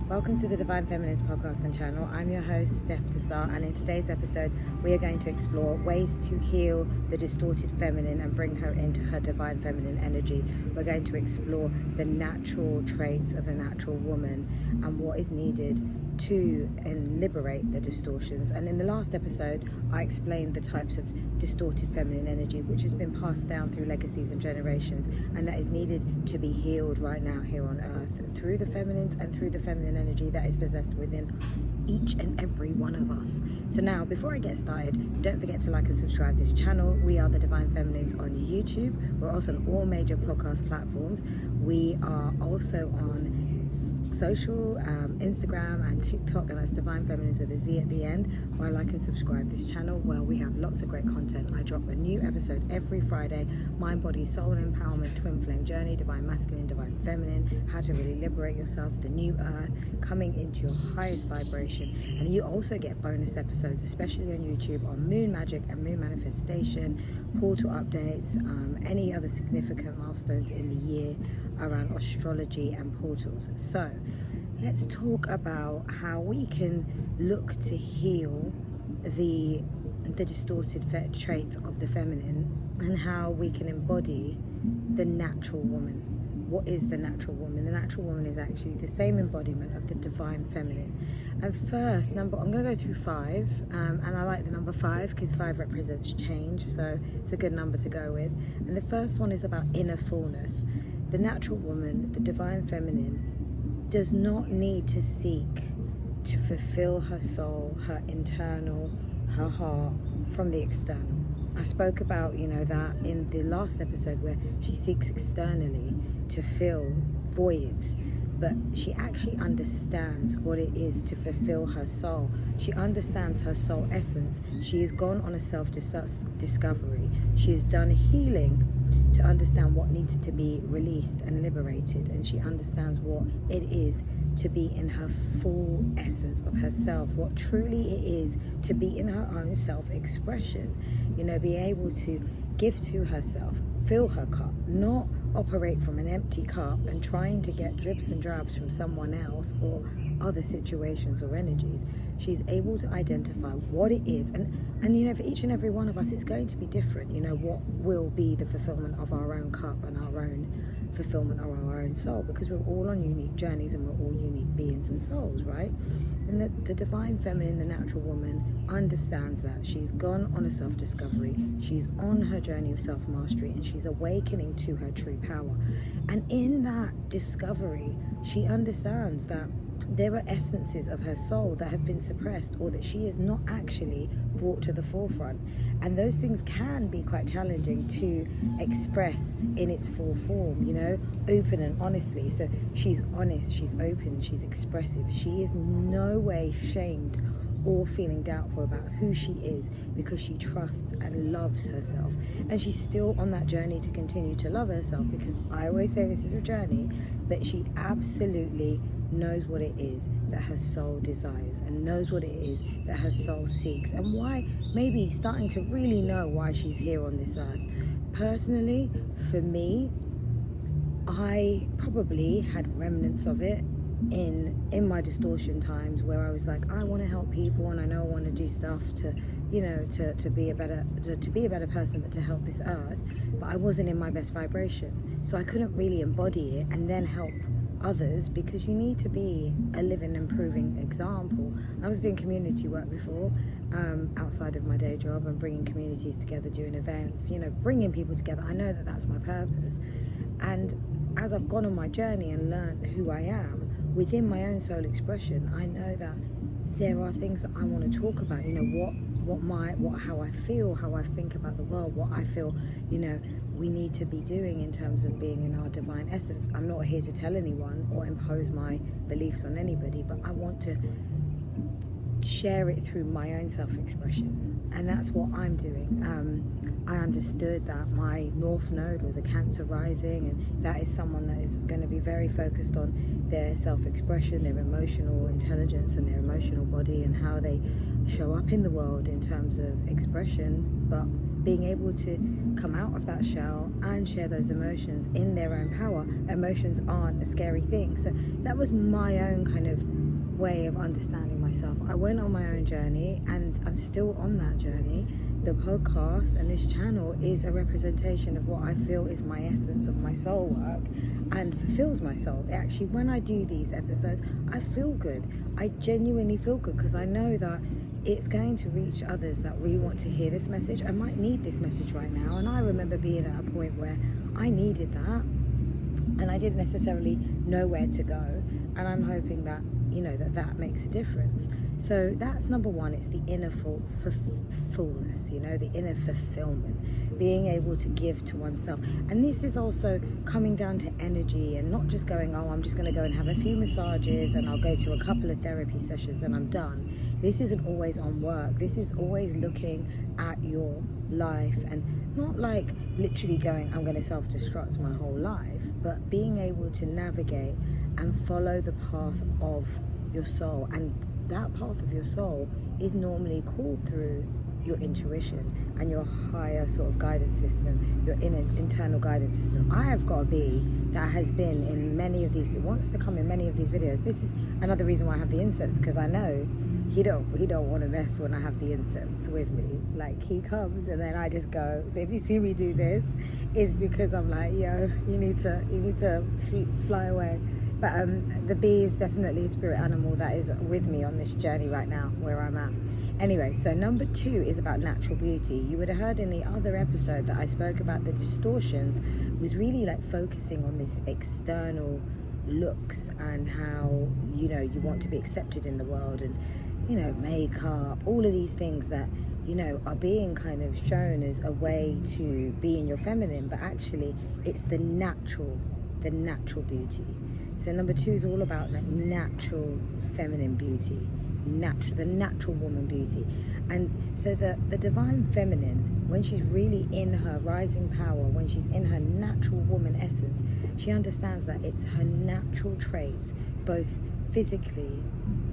Welcome to the Divine Feminines podcast and channel. I'm your host, Steph Desar, and in today's episode, we are going to explore ways to heal the distorted feminine and bring her into her divine feminine energy. We're going to explore the natural traits of the natural woman and what is needed to liberate the distortions. And in the last episode, I explained the types of distorted feminine energy which has been passed down through legacies and generations, and that is needed to be healed right now here on earth through the feminines and through the feminine energy that is possessed within each and every one of us. So now, before I get started, don't forget to like and subscribe this channel. We are the Divine Feminines on YouTube. We're also on all major podcast platforms. We are also on social, Instagram and TikTok, and that's Divine Feminines with a Z at the end. Where like and subscribe this channel, where we have lots of great content. I drop a new episode every Friday: mind, body, soul empowerment, twin flame journey, divine masculine, divine feminine, how to really liberate yourself, the new earth, coming into your highest vibration. And you also get bonus episodes, especially on YouTube, on moon magic and moon manifestation, portal updates, any other significant milestones in the year around astrology and portals. So let's talk about how we can look to heal the distorted traits of the feminine, and how we can embody the natural woman. What is the natural woman? The natural woman is actually the same embodiment of the divine feminine. And first, I'm going to go through 5, and I like the number 5 because 5 represents change, so it's a good number to go with. And the first one is about inner fullness. The natural woman, the divine feminine, does not need to seek to fulfill her soul, her internal, her heart from the external. I spoke about, that in the last episode, where she seeks externally to fill voids, but she actually understands what it is to fulfill her soul. She understands her soul essence. She has gone on a self-discovery. She has done healing to understand what needs to be released and liberated, and she understands what it is to be in her full essence of herself, what truly it is to be in her own self-expression. Be able to give to herself, fill her cup, not operate from an empty cup and trying to get drips and drabs from someone else or other situations or energies. She's able to identify what it is, and for each and every one of us, it's going to be different. What will be the fulfillment of our own cup and our own fulfillment of our own soul, because we're all on unique journeys and we're all unique beings and souls, right? And the divine feminine, the natural woman, understands that. She's gone on a self-discovery. She's on her journey of self-mastery, and she's awakening to her true power. And in that discovery, she understands that there are essences of her soul that have been suppressed, or that she is not actually brought to the forefront. And those things can be quite challenging to express in its full form, open and honestly. So she's honest, she's open, she's expressive. She is no way shamed or feeling doubtful about who she is, because she trusts and loves herself. And she's still on that journey to continue to love herself, because I always say this is a journey, but she absolutely knows what it is that her soul desires, and knows what it is that her soul seeks, and why, maybe starting to really know why she's here on this earth. Personally, for me, I probably had remnants of it in my distortion times, where I was like, I want to help people, and I know I want to do stuff to be a better person, but to help this earth, but I wasn't in my best vibration, so I couldn't really embody it and then help others, because you need to be a living, improving example. I was doing community work before, outside of my day job, and bringing communities together, doing events, bringing people together. I know that that's my purpose. And as I've gone on my journey and learned who I am within my own soul expression, I know that there are things that I want to talk about, how I feel, how I think about the world, what I feel, we need to be doing in terms of being in our divine essence. I'm not here to tell anyone or impose my beliefs on anybody, but I want to share it through my own self-expression, and that's what I'm doing. I understood that my North Node was a Cancer rising, and that is someone that is going to be very focused on their self-expression, their emotional intelligence and their emotional body, and how they show up in the world in terms of expression, but being able to come out of that shell and share those emotions in their own power. Emotions aren't a scary thing. So that was my own kind of way of understanding myself. I went on my own journey, and I'm still on that journey. The podcast and this channel is a representation of what I feel is my essence of my soul work and fulfills my soul. Actually, when I do these episodes, I feel good. I genuinely feel good because I know that it's going to reach others that really want to hear this message. I might need this message right now, and I remember being at a point where I needed that and I didn't necessarily know where to go, and I'm hoping that that makes a difference. So that's number one. It's the inner fullness, the inner fulfillment, being able to give to oneself. And this is also coming down to energy and not just going, I'm just going to go and have a few massages and I'll go to a couple of therapy sessions and I'm done. This isn't always on work. This is always looking at your life, and not like literally going, I'm going to self-destruct my whole life, but being able to navigate and follow the path of your soul. And that path of your soul is normally called through your intuition and your higher sort of guidance system, your inner internal guidance system. I have got a bee that has been in many of these, wants to come in many of these videos. This is another reason why I have the incense, because I know he don't want to mess when I have the incense with me. Like, he comes and then I just go. So if you see me do this, it's because I'm like, yo, you need to fly away. But the bee is definitely a spirit animal that is with me on this journey right now, where I'm at. Anyway, so number 2 is about natural beauty. You would have heard in the other episode that I spoke about the distortions, was really like focusing on this external looks and how, you want to be accepted in the world, and, makeup, all of these things that, are being kind of shown as a way to be in your feminine, but actually it's the natural beauty. So number 2 is all about like natural feminine beauty, the natural woman beauty. And so the divine feminine, when she's really in her rising power, when she's in her natural woman essence, she understands that it's her natural traits, both physically,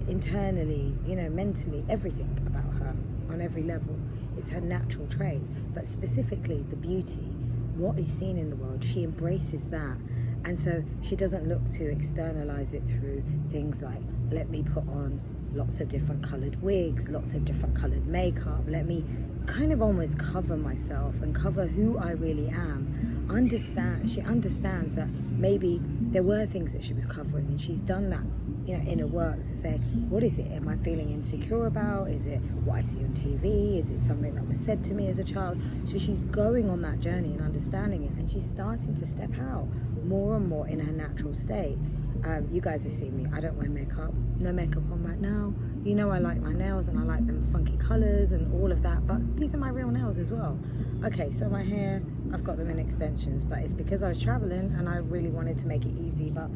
internally, mentally, everything about her on every level. It's her natural traits, but specifically the beauty, what is seen in the world, she embraces that. And so she doesn't look to externalize it through things like, let me put on lots of different colored wigs, lots of different colored makeup, let me kind of almost cover myself and cover who I really am. She understands that maybe there were things that she was covering, and she's done that, inner work to say, what is it? Am I feeling insecure about? Is it what I see on TV? Is it something that was said to me as a child? So she's going on that journey and understanding it, and she's starting to step out more and more in her natural state. You guys have seen me. I don't wear makeup. No makeup on right now. I like my nails and I like them funky colours and all of that, but these are my real nails as well. Okay, so my hair, I've got them in extensions, but it's because I was travelling and I really wanted to make it easy. But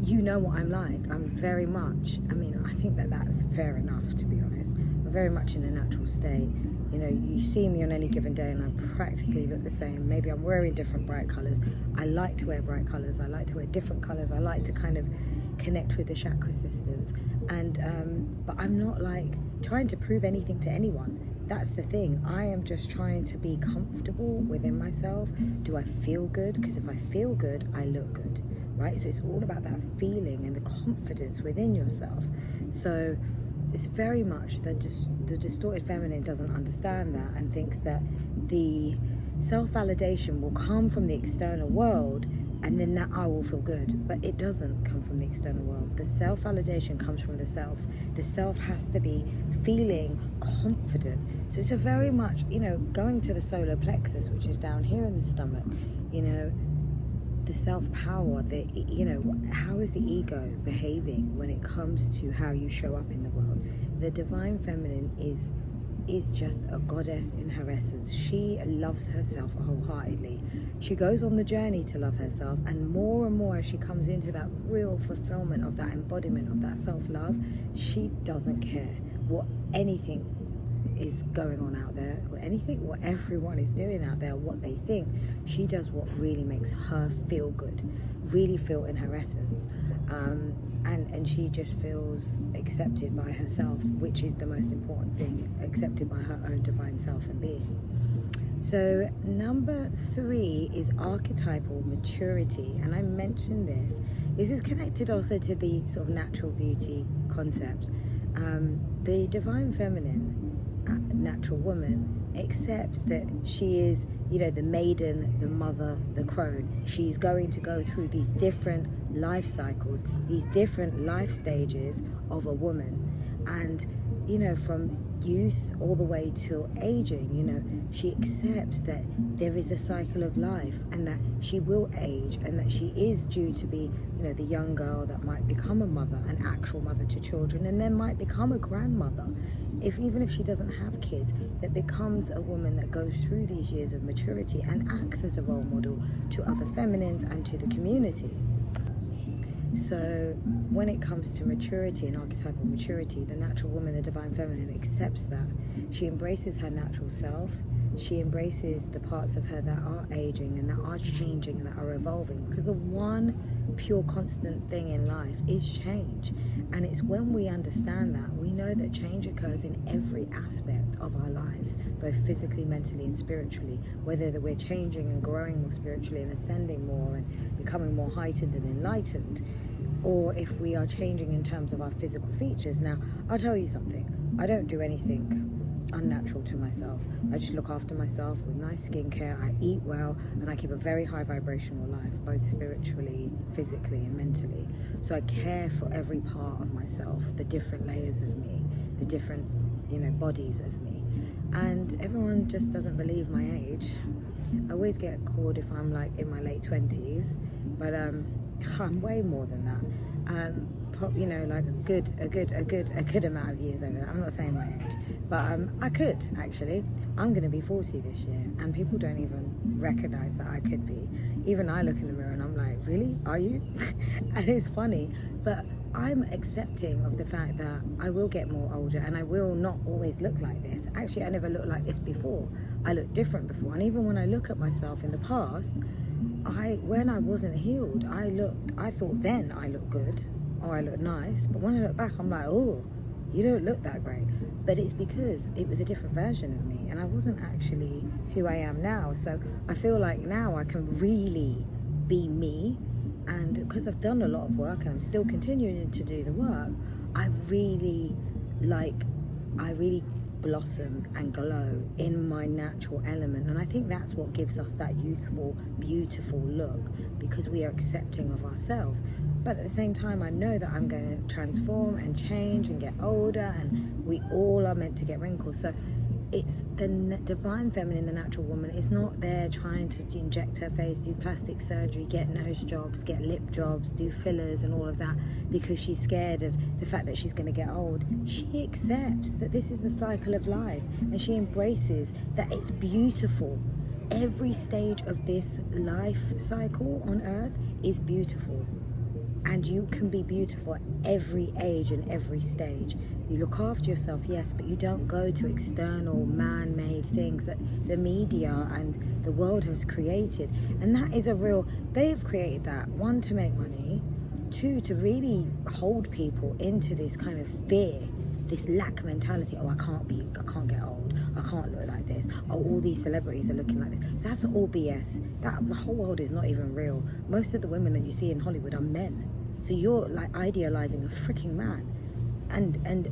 you know what I'm like. I'm very much, I think that's fair enough, to be honest. I'm very much in a natural state. You see me on any given day and I practically look the same. Maybe I'm wearing different bright colours. I like to wear bright colours. I like to wear different colours. I like to kind of connect with the chakra systems. And but I'm not like trying to prove anything to anyone. That's the thing. I am just trying to be comfortable within myself. Do I feel good? Because if I feel good, I look good, right? So it's all about that feeling and the confidence within yourself. So it's very much that the distorted feminine doesn't understand that and thinks that the self-validation will come from the external world and then that I will feel good. But it doesn't come from the external world. The self-validation comes from the self. The self has to be feeling confident. So it's a very much, going to the solar plexus, which is down here in the stomach, the self-power, how is the ego behaving when it comes to how you show up in the world? The divine feminine is just a goddess in her essence. She loves herself wholeheartedly. She goes on the journey to love herself, and more as she comes into that real fulfillment of that embodiment of that self-love, she doesn't care what anything is going on out there, or anything, what everyone is doing out there, what they think. She does what really makes her feel good, really feel in her essence, and she just feels accepted by herself, which is the most important thing, accepted by her own divine self and being. So number 3 is archetypal maturity, and I mentioned this. This is connected also to the sort of natural beauty concept. The divine feminine, natural woman, accepts that she is, the maiden, the mother, the crone. She's going to go through these different life cycles, these different life stages of a woman. And, from youth all the way till aging, she accepts that there is a cycle of life and that she will age and that she is due to be, the young girl that might become a mother, an actual mother to children, and then might become a grandmother. Even if she doesn't have kids, that becomes a woman that goes through these years of maturity and acts as a role model to other feminines and to the community. So when it comes to maturity and archetypal maturity, the natural woman, the divine feminine, accepts that. She embraces her natural self. She embraces the parts of her that are aging and that are changing and that are evolving, because the one pure constant thing in life is change. And it's when we understand that, we know that change occurs in every aspect of our lives, both physically, mentally and spiritually, whether that we're changing and growing more spiritually and ascending more and becoming more heightened and enlightened, or if we are changing in terms of our physical features. Now, I'll tell you something. I don't do anything unnatural to myself. I just look after myself with nice skincare. I eat well, and I keep a very high vibrational life, both spiritually, physically and mentally. So I care for every part of myself, the different layers of me, the different bodies of me. And everyone just doesn't believe my age. I always get called if I'm like in my late 20s, but I'm way more than that. Like a good amount of years over that. I'm not saying my age, but I could actually. I'm going to be 40 this year, and people don't even recognize that I could be. Even I look in the mirror and I'm like, really? Are you? And it's funny, but I'm accepting of the fact that I will get more older and I will not always look like this. Actually, I never looked like this before. I looked different before, and even when I look at myself in the past, when I wasn't healed, I thought then I looked good or I looked nice, but when I look back, I'm like, oh, you don't look that great. But it's because it was a different version of me, and I wasn't actually who I am now. So I feel like now I can really be me, and because I've done a lot of work and I'm still continuing to do the work, I really blossom and glow in my natural element. And I think that's what gives us that youthful, beautiful look, because we are accepting of ourselves. But at the same time, I know that I'm going to transform and change and get older, and we all are meant to get wrinkles. So it's the divine feminine, the natural woman, is not there trying to inject her face, do plastic surgery, get nose jobs, get lip jobs, do fillers and all of that because she's scared of the fact that she's going to get old. She accepts that this is the cycle of life, and she embraces that it's beautiful. Every stage of this life cycle on earth is beautiful. And you can be beautiful at every age and every stage. You look after yourself, yes, but you don't go to external man-made things that the media and the world has created. And that is they've created that, one, to make money, two, to really hold people into this kind of fear, this lack mentality. Oh, I can't get old, I can't look like this, oh, all these celebrities are looking like this. That's all BS. The whole world is not even real. Most of the women that you see in Hollywood are men. So you're like idealizing a freaking man, and then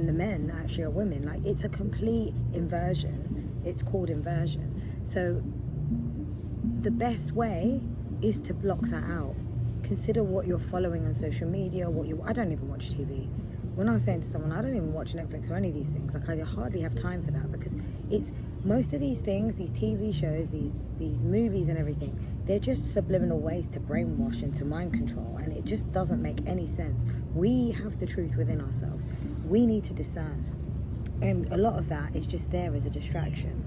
the men actually are women. Like, it's a complete inversion. It's called inversion. So the best way is to block that out. Consider what you're following on social media. I don't even watch TV. When I was saying to someone, I don't even watch Netflix or any of these things. Like, I hardly have time for that, because it's most of these things, these TV shows, these movies and everything, they're just subliminal ways to brainwash and to mind control, and it just doesn't make any sense. We have the truth within ourselves. We need to discern, and a lot of that is just there as a distraction.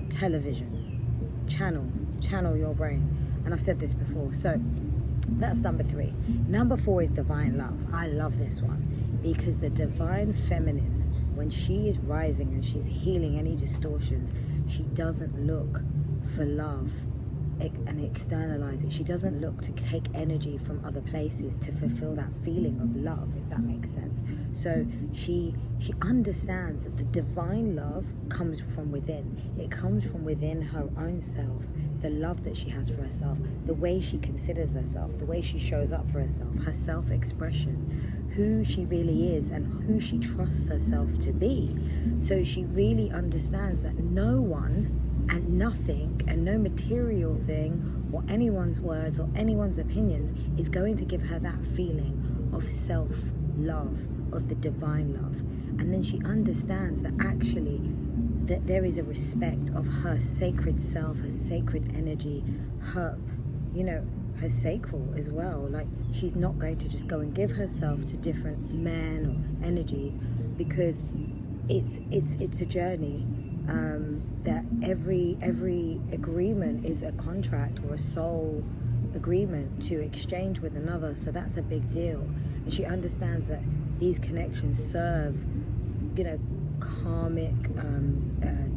Television, channel your brain. And I've said this before. So that's number 3. Number 4 is divine love. I love this one, because the divine feminine, when she is rising and she's healing any distortions, she doesn't look for love and externalize it. She doesn't look to take energy from other places to fulfill that feeling of love, if that makes sense. So she understands that the divine love comes from within. It comes from within her own self, the love that she has for herself, the way she considers herself, the way she shows up for herself, her self-expression, who she really is and who she trusts herself to be. So she really understands that no one and nothing and no material thing or anyone's words or anyone's opinions is going to give her that feeling of self-love, of the divine love. And then she understands that actually that there is a respect of her sacred self, her sacred energy, her, her sacral as well. Like, she's not going to just go and give herself to different men or energies, because it's a journey. That every agreement is a contract or a soul agreement to exchange with another. So that's a big deal. And she understands that these connections serve, karmic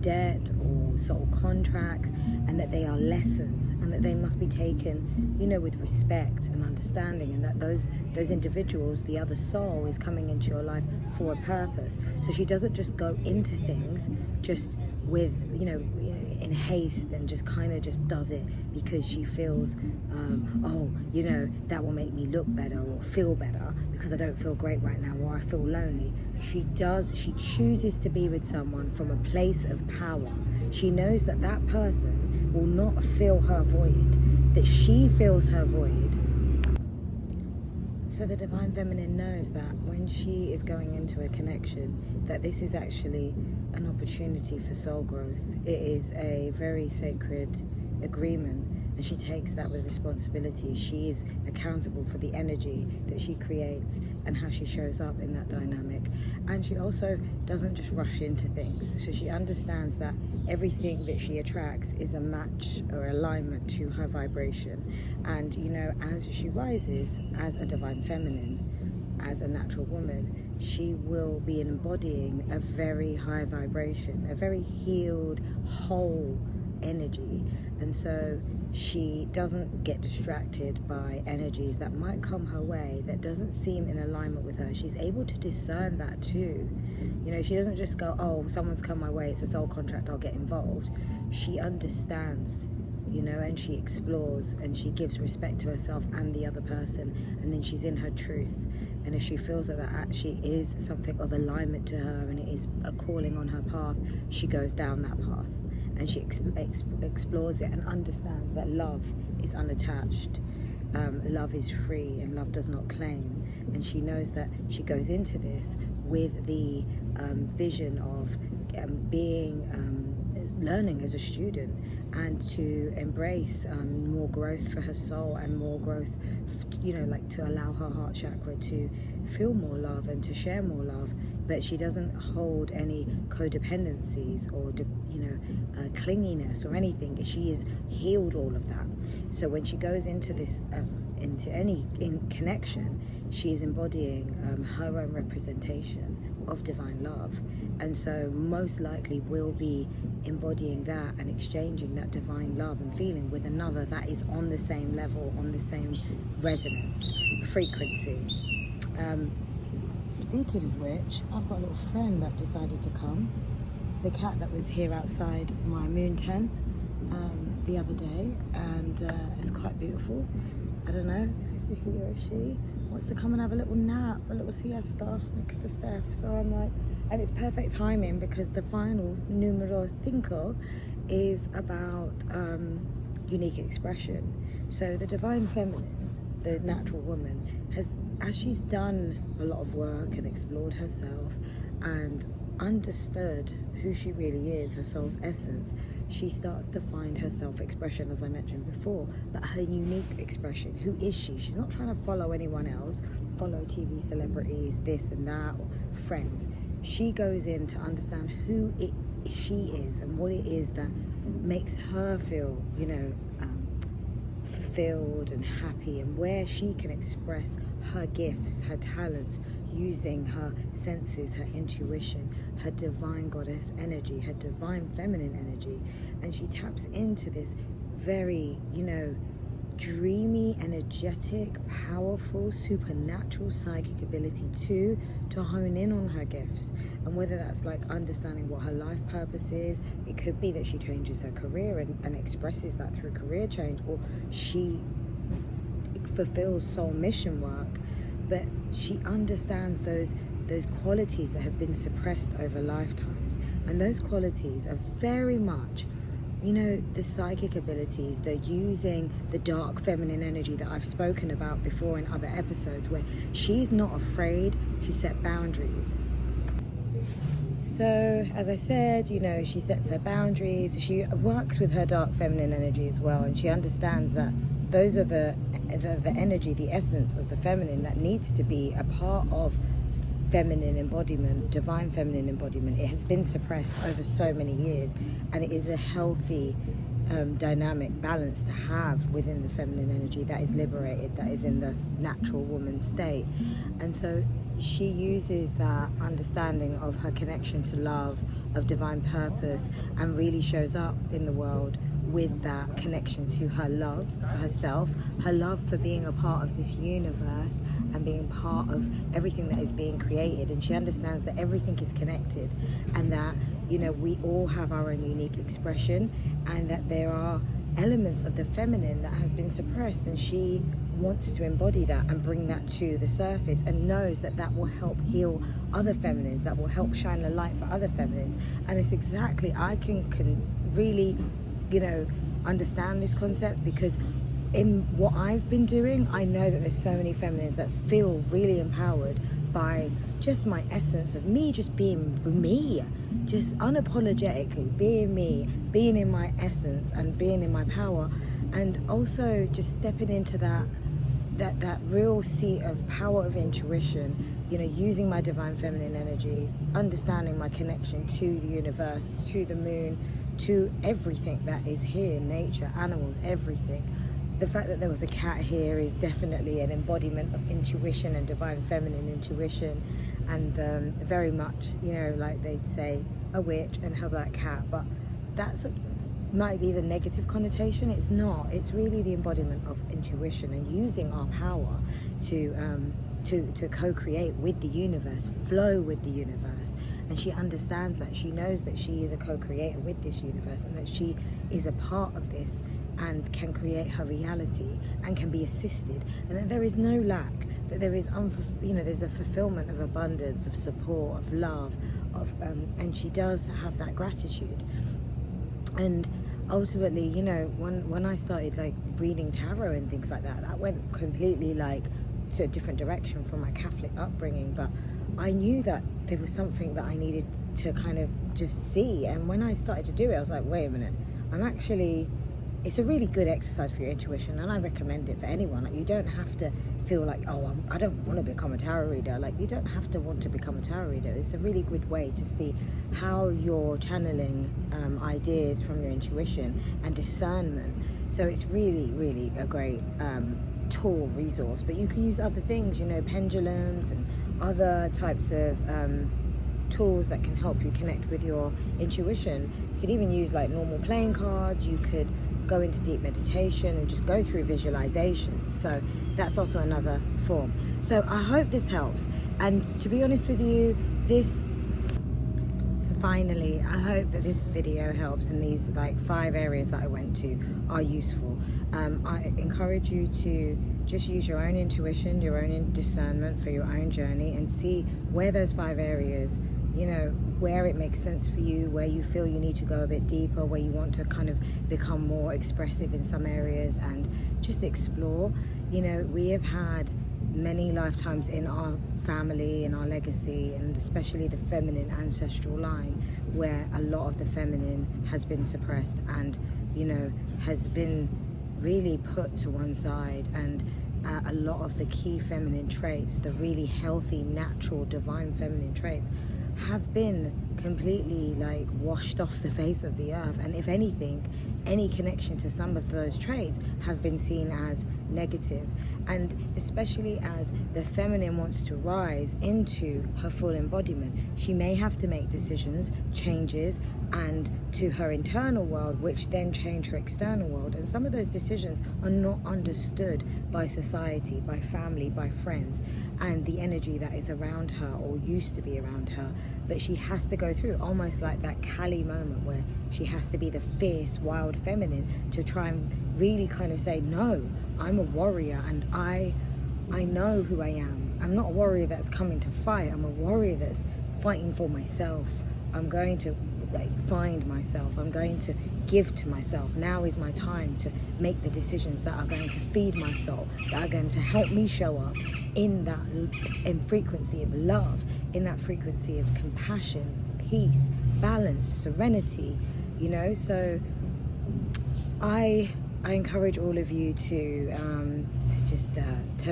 debt or soul contracts, and that they are lessons, and that they must be taken, with respect and understanding, and that those individuals, the other soul, is coming into your life for a purpose. So she doesn't just go into things just with, in haste, and just kind of just does it because she feels, that will make me look better or feel better because I don't feel great right now, or I feel lonely. She chooses to be with someone from a place of power. She knows that that person will not fill her void, that she fills her void. So the Divine Feminine knows that when she is going into a connection, that this is actually an opportunity for soul growth. It is a very sacred agreement, and she takes that with responsibility. She is accountable for the energy that she creates and how she shows up in that dynamic. And she also doesn't just rush into things. So she understands that everything that she attracts is a match or alignment to her vibration. And as she rises as a Divine Feminine, as a natural woman, she will be embodying a very high vibration, a very healed, whole energy. And so she doesn't get distracted by energies that might come her way that doesn't seem in alignment with her. She's able to discern that too. She doesn't just go, oh, someone's come my way, it's a soul contract, I'll get involved. She understands, and she explores, and she gives respect to herself and the other person, and then she's in her truth. And if she feels that actually is something of alignment to her and it is a calling on her path, she goes down that path. And she explores it and understands that love is unattached, love is free, and love does not claim. And she knows that she goes into this with the vision of learning as a student, and to embrace more growth for her soul, and more growth, to allow her heart chakra to feel more love and to share more love. But she doesn't hold any codependencies or clinginess or anything. She has healed all of that. So when she goes into this into any connection, she is embodying her own representation of divine love, and so most likely will be embodying that and exchanging that divine love and feeling with another that is on the same level, on the same resonance frequency. Speaking of which, I've got a little friend that decided to come, the cat that was here outside my moon tent the other day, and it's quite beautiful. I don't know if it's a he or a she. Wants to come and have a little nap, a little siesta next to Steph. So I'm like, and it's perfect timing because the final numero 5 is about unique expression. So the Divine Feminine, the natural woman, has, as she's done a lot of work and explored herself and understood who she really is, her soul's essence, she starts to find her self-expression, as I mentioned before, but her unique expression. Who is she? She's not trying to follow anyone else, follow TV celebrities, this and that, or friends. She goes in to understand who she is and what it is that makes her feel, fulfilled and happy, and where she can express her gifts, her talents, using her senses, her intuition, her divine goddess energy, her divine feminine energy. And she taps into this very, dreamy, energetic, powerful, supernatural psychic ability to hone in on her gifts. And whether that's like understanding what her life purpose is, it could be that she changes her career and expresses that through career change, or she fulfills soul mission work, but she understands those qualities that have been suppressed over lifetimes. And those qualities are very much, the psychic abilities. They're using the dark feminine energy that I've spoken about before in other episodes, where she's not afraid to set boundaries. So, as I said, she sets her boundaries. She works with her dark feminine energy as well, and she understands that those are the energy, the essence of the feminine that needs to be a part of feminine embodiment, divine feminine embodiment. It has been suppressed over so many years, and it is a healthy dynamic balance to have within the feminine energy that is liberated, that is in the natural woman state. And so she uses that understanding of her connection to love, of divine purpose, and really shows up in the world with that connection to her love for herself, her love for being a part of this universe and being part of everything that is being created. And she understands that everything is connected, and that we all have our own unique expression, and that there are elements of the feminine that has been suppressed, and she wants to embody that and bring that to the surface, and knows that that will help heal other feminines, that will help shine a light for other feminines. And it's exactly, I can really understand this concept, because in what I've been doing, I know that there's so many feminines that feel really empowered by just my essence of me, just being me, just unapologetically being me, being in my essence and being in my power, and also just stepping into that real seat of power of intuition, using my divine feminine energy, understanding my connection to the universe, to the moon, to everything that is here, nature, animals, everything. The fact that there was a cat here is definitely an embodiment of intuition and divine feminine intuition, and very much, like they say, a witch and her black cat, but that's might be the negative connotation. It's not. It's really the embodiment of intuition and using our power to co-create with the universe, flow with the universe. And she understands that. She knows that she is a co-creator with this universe, and that she is a part of this and can create her reality and can be assisted, and that there is no lack, that there is there's a fulfillment of abundance, of support, of love, and she does have that gratitude. And ultimately, when I started like reading tarot and things like that, that went completely like to a different direction from my Catholic upbringing, but I knew that there was something that I needed to kind of just see. And when I started to do it, I was like, wait a minute, it's a really good exercise for your intuition, and I recommend it for anyone. Like, you don't have to feel like, I don't want to become a tarot reader. Like, you don't have to want to become a tarot reader. It's a really good way to see how you're channeling ideas from your intuition and discernment. So it's really, really a great tool, resource. But you can use other things, pendulums and other types of tools that can help you connect with your intuition. You could even use like normal playing cards. You could go into deep meditation and just go through visualizations. So that's also another form. So I hope this helps. And to be honest with you, finally, I hope that this video helps, and these like 5 areas that I went to are useful. I encourage you to just use your own intuition, your own discernment for your own journey, and see where those 5 areas, where it makes sense for you, where you feel you need to go a bit deeper, where you want to kind of become more expressive in some areas, and just explore. We have had many lifetimes in our family, in our legacy, and especially the feminine ancestral line, where a lot of the feminine has been suppressed and has been really put to one side, and a lot of the key feminine traits, the really healthy, natural, divine feminine traits, have been completely like washed off the face of the earth. And if anything, any connection to some of those traits have been seen as negative. And especially as the feminine wants to rise into her full embodiment, she may have to make decisions, changes, and to her internal world, which then change her external world. And some of those decisions are not understood by society, by family, by friends, and the energy that is around her or used to be around her. But she has to go through almost like that Kali moment where she has to be the fierce, wild feminine to try and really kind of say, no, I'm a warrior and I know who I am. I'm not a warrior that's coming to fight. I'm a warrior that's fighting for myself. I'm going to find myself. I'm going to give to myself. Now is my time to make the decisions that are going to feed my soul, that are going to help me show up in frequency of love, in that frequency of compassion, peace, balance, serenity, so I encourage all of you to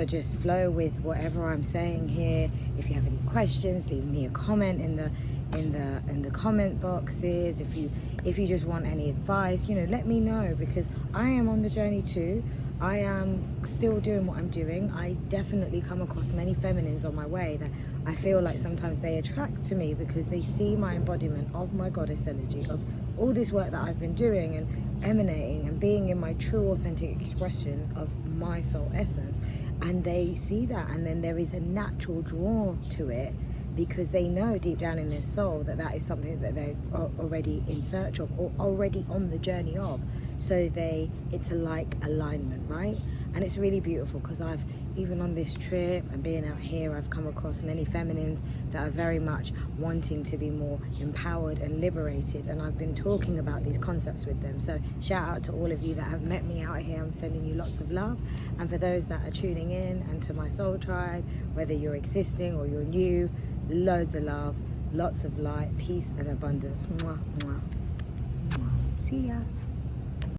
just flow with whatever I'm saying here. If you have any questions, leave me a comment in the comment boxes. If you just want any advice, let me know, because I am on the journey too. I am still doing what I'm doing. I definitely come across many feminines on my way that I feel like sometimes they attract to me because they see my embodiment of my goddess energy, of all this work that I've been doing and emanating and being in my true authentic expression of my soul essence, and they see that, and then there is a natural draw to it because they know deep down in their soul that is something that they're already in search of or already on the journey of. So it's a like alignment, right? And it's really beautiful because I've, even on this trip and being out here, I've come across many feminines that are very much wanting to be more empowered and liberated, and I've been talking about these concepts with them. So shout out to all of you that have met me out here. I'm sending you lots of love. And for those that are tuning in and to my soul tribe, whether you're existing or you're new, loads of love, lots of light, peace and abundance. Mwah, mwah, mwah. See ya.